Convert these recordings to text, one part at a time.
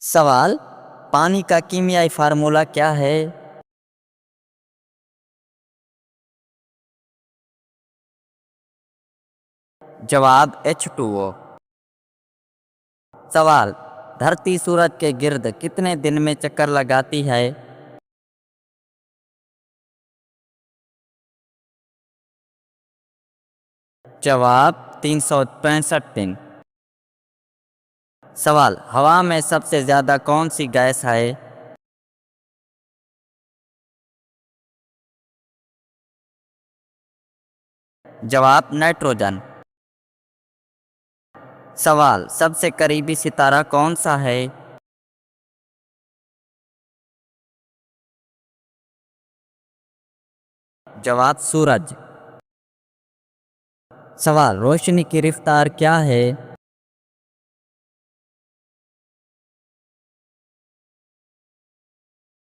सवाल। पानी का कीमियाई फार्मूला क्या है? जवाब H2O। सवाल। धरती सूरज के गिर्द कितने दिन में चक्कर लगाती है? जवाब 365 दिन। सवाल। हवा में सबसे ज्यादा कौन सी गैस है? जवाब नाइट्रोजन। सवाल। सबसे करीबी सितारा कौन सा है? जवाब सूरज। सवाल। रोशनी की रफ्तार क्या है?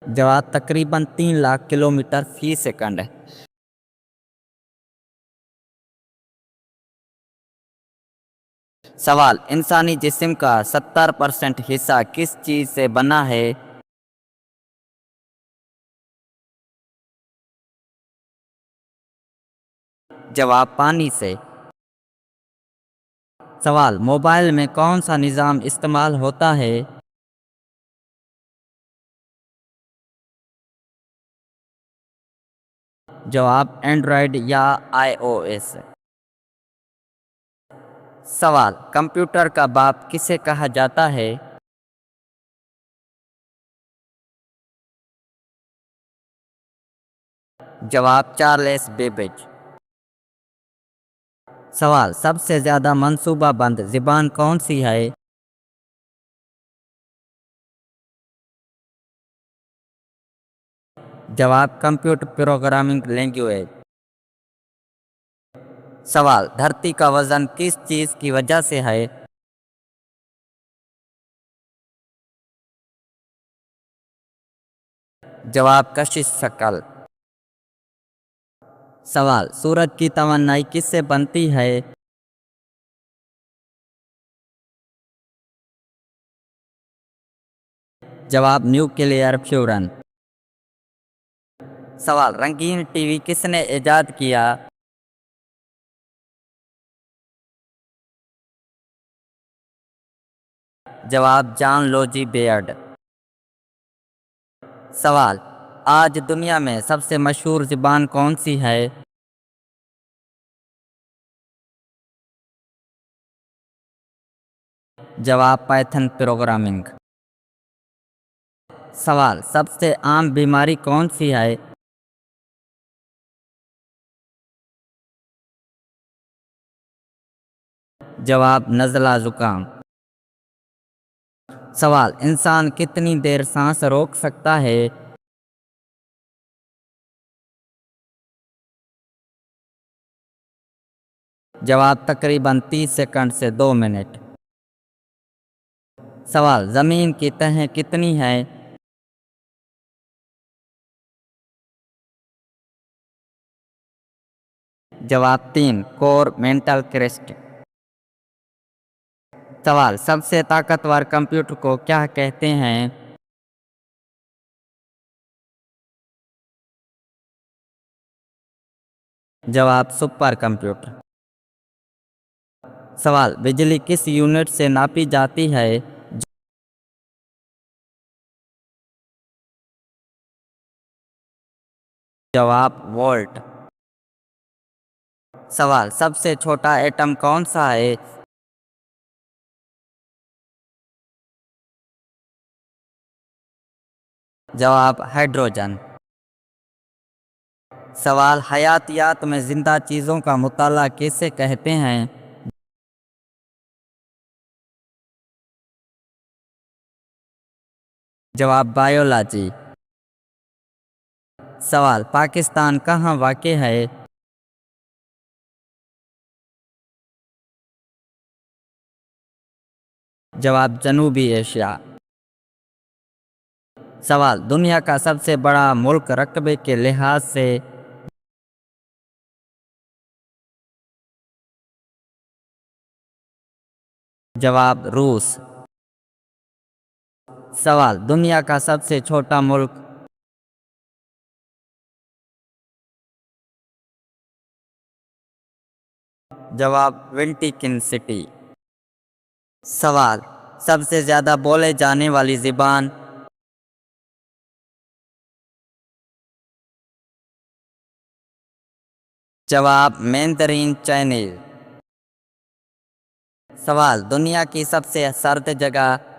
जवाब तकरीबन 3 लाख किलोमीटर फी सेकंड। सवाल। इंसानी जिस्म का 70% हिस्सा किस चीज से बना है? जवाब पानी से। सवाल। मोबाइल में कौन सा निज़ाम इस्तेमाल होता है? जवाब एंड्रॉयड या iOS। सवाल। कंप्यूटर का बाप किसे कहा जाता है? जवाब चार्ल्स बेबेज। सवाल। सबसे ज्यादा मंसूबाबंद ज़बान कौन सी है? जवाब कंप्यूटर प्रोग्रामिंग लैंग्वेज। सवाल। धरती का वजन किस चीज की वजह से है? जवाब कशिश शक्ल। सवाल। सूरज की तमन्नाई किससे बनती है? जवाब न्यूक्लियर फ्यूरन। सवाल। रंगीन टीवी किसने इजाद किया? जवाब जॉन लोजी बेयर्ड। सवाल। आज दुनिया में सबसे मशहूर ज़बान कौन सी है? जवाब पाइथन प्रोग्रामिंग। सवाल। सबसे आम बीमारी कौन सी है? जवाब नज़ला ज़ुकाम। सवाल। इंसान कितनी देर सांस रोक सकता है? जवाब तकरीबन 30 सेकंड से 2 मिनट। सवाल। ज़मीन की तह कितनी है? जवाब 3 कोर मेंटल क्रेस्ट। सवाल। सबसे ताकतवर कंप्यूटर को क्या कहते हैं? जवाब सुपर कंप्यूटर। सवाल। बिजली किस यूनिट से नापी जाती है? जवाब वोल्ट। सवाल। सबसे छोटा एटम कौन सा है? जवाब हाइड्रोजन। सवाल। हयातियात में जिंदा चीज़ों का मुताला किसे कहते हैं? जवाब बायोलॉजी। सवाल। पाकिस्तान कहाँ वाक़ है? जवाब जनूबी एशिया। सवाल। दुनिया का सबसे बड़ा मुल्क रकबे के लिहाज से? जवाब रूस। सवाल, दुनिया का सबसे छोटा मुल्क। जवाब, वेटिकन सिटी। सवाल, सबसे ज्यादा बोले जाने वाली ज़ुबान। जवाब, मैंdarin चाइनीज। सवाल, दुनिया की सबसे सर्द जगह।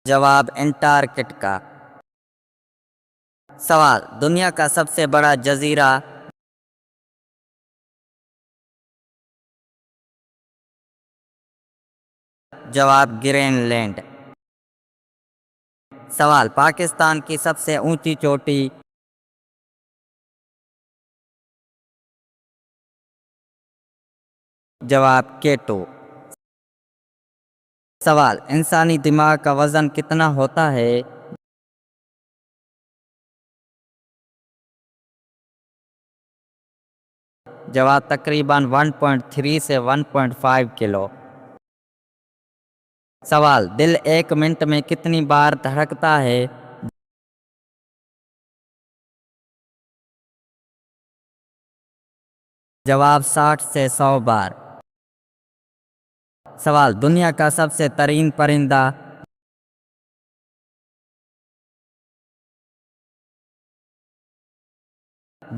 जवाब, एंटार्कटिका। सवाल, दुनिया का सबसे बड़ा जजीरा। जवाब, ग्रीनलैंड। सवाल, पाकिस्तान की सबसे ऊंची चोटी। जवाब, केटो। सवाल, इंसानी दिमाग का वजन कितना होता है। जवाब, तकरीबन 1.3 से 1.5 किलो। सवाल, दिल एक मिनट में कितनी बार धड़कता है। जवाब, 60 से 100 बार। सवाल, दुनिया का सबसे तरीन परिंदा।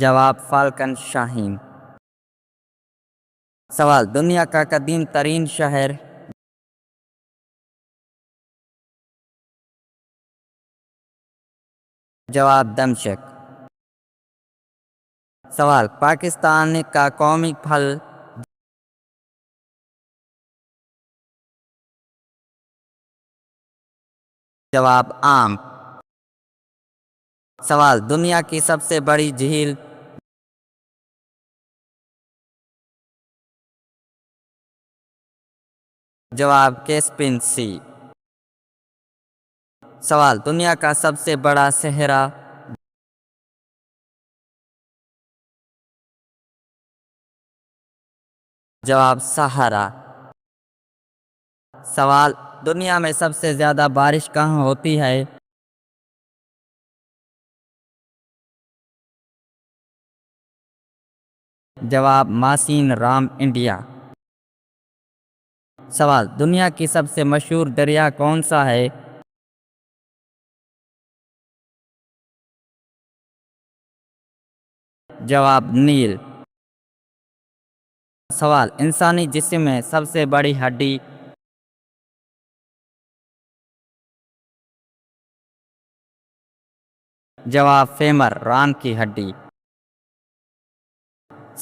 जवाब, फाल्कन शाहीन। सवाल, दुनिया का कदीम तरीन शहर। जवाब, दमशक। सवाल, पाकिस्तान का कौमी फल। जवाब, आम। सवाल, दुनिया की सबसे बड़ी झील। जवाब, कैस्पियन सी। सवाल, दुनिया का सबसे बड़ा सहरा। जवाब, सहारा। सवाल, दुनिया में सबसे ज्यादा बारिश कहाँ होती है। जवाब, मासीन राम, इंडिया। सवाल, दुनिया की सबसे मशहूर दरिया कौन सा है। जवाब, नील। सवाल, इंसानी जिस्म में सबसे बड़ी हड्डी। जवाब, फेमर, रान की हड्डी।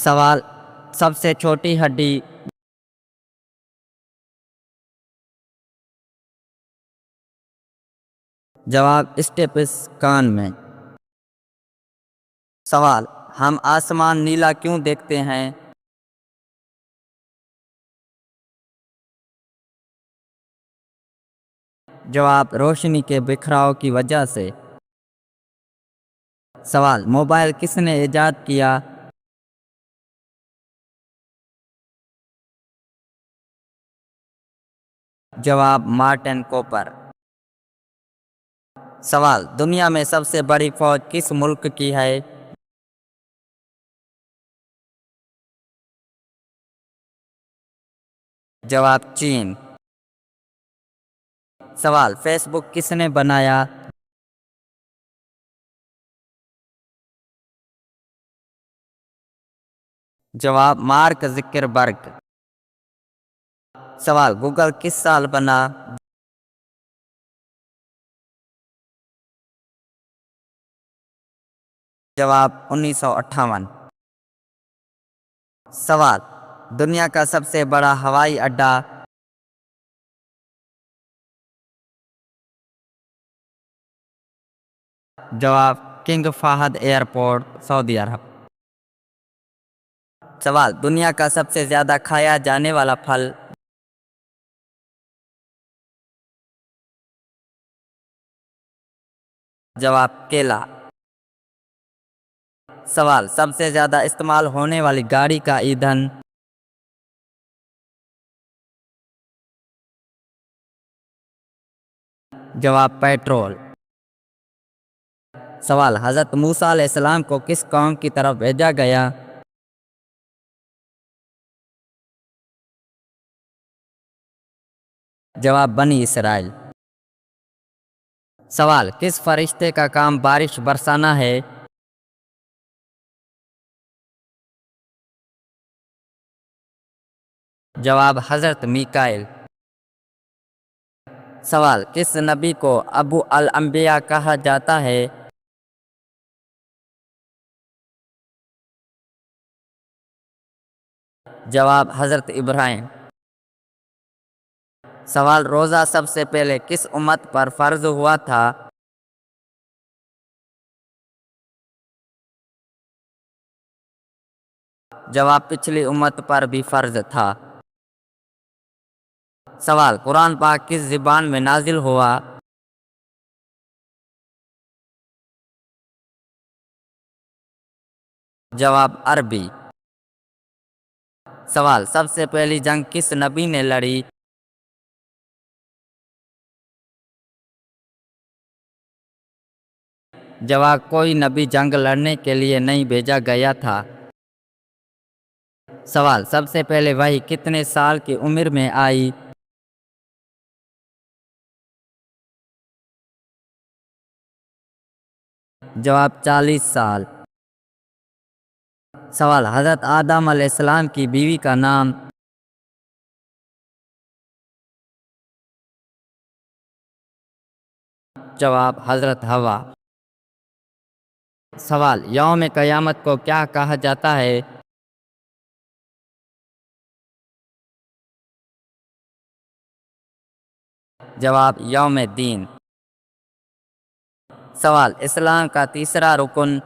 सवाल, सबसे छोटी हड्डी। जवाब, स्टेपिस कान में। सवाल, हम आसमान नीला क्यों देखते हैं। जवाब, रोशनी के बिखराव की वजह से। सवाल, मोबाइल किसने इजाद किया। जवाब, मार्टिन कूपर। सवाल, दुनिया में सबसे बड़ी फौज किस मुल्क की है। जवाब, चीन। सवाल, फेसबुक किसने बनाया। जवाब, मार्क ज़ुकरबर्ग। सवाल, गूगल किस साल बना। जवाब, 1958। सवाल, दुनिया का सबसे बड़ा हवाई अड्डा। जवाब, किंग फाहद एयरपोर्ट, सऊदी अरब। सवाल, दुनिया का सबसे ज्यादा खाया जाने वाला फल। जवाब, केला। सवाल, सबसे ज्यादा इस्तेमाल होने वाली गाड़ी का ईंधन। जवाब पेट्रोल। सवाल, हज़रत मूसा अलैहिस्सलाम को किस कौम की तरफ भेजा गया? जवाब बनी इसराइल। सवाल, किस फरिश्ते का काम बारिश बरसाना है? जवाब हज़रत मीकाइल। सवाल, किस नबी को अबू अल अंबिया कहा जाता है? जवाब हज़रत इब्राहिम। सवाल, रोज़ा सबसे पहले किस उम्मत पर फ़र्ज हुआ था? जवाब पिछली उम्मत पर भी फ़र्ज था। सवाल, कुरान पाक किस ज़बान में नाजिल हुआ? जवाब अरबी। सवाल, सबसे पहली जंग किस नबी ने लड़ी? जवाब कोई नबी जंग लड़ने के लिए नहीं भेजा गया था। सवाल, सबसे पहले वही कितने साल की उम्र में आई? जवाब 40 साल। सवाल, हज़रत आदम अलैहिस्सलाम की बीवी का नाम? जवाब हज़रत हवा। सवाल, यौम क़यामत को क्या कहा जाता है? जवाब यौम दीन। सवाल, इस्लाम का तीसरा रुकन?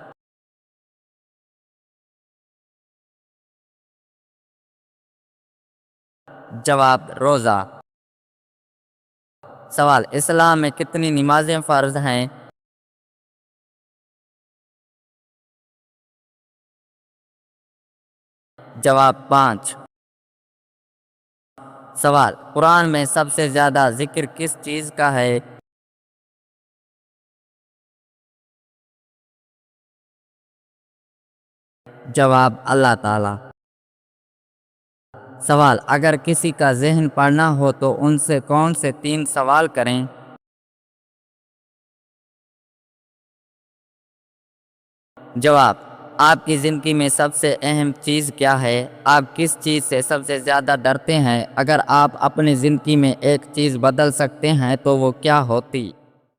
जवाब रोज़ा। सवाल, इस्लाम में कितनी नमाज़ें फ़र्ज हैं? जवाब 5। सवाल, कुरान में सबसे ज़्यादा जिक्र किस चीज़ का है? जवाब अल्लाह ताला। सवाल, अगर किसी का ज़हन पढ़ना हो तो उनसे कौन से 3 सवाल करें? जवाब, आपकी ज़िंदगी में सबसे अहम चीज़ क्या है? आप किस चीज़ से सबसे ज़्यादा डरते हैं? अगर आप अपनी ज़िंदगी में एक चीज़ बदल सकते हैं तो वो क्या होती?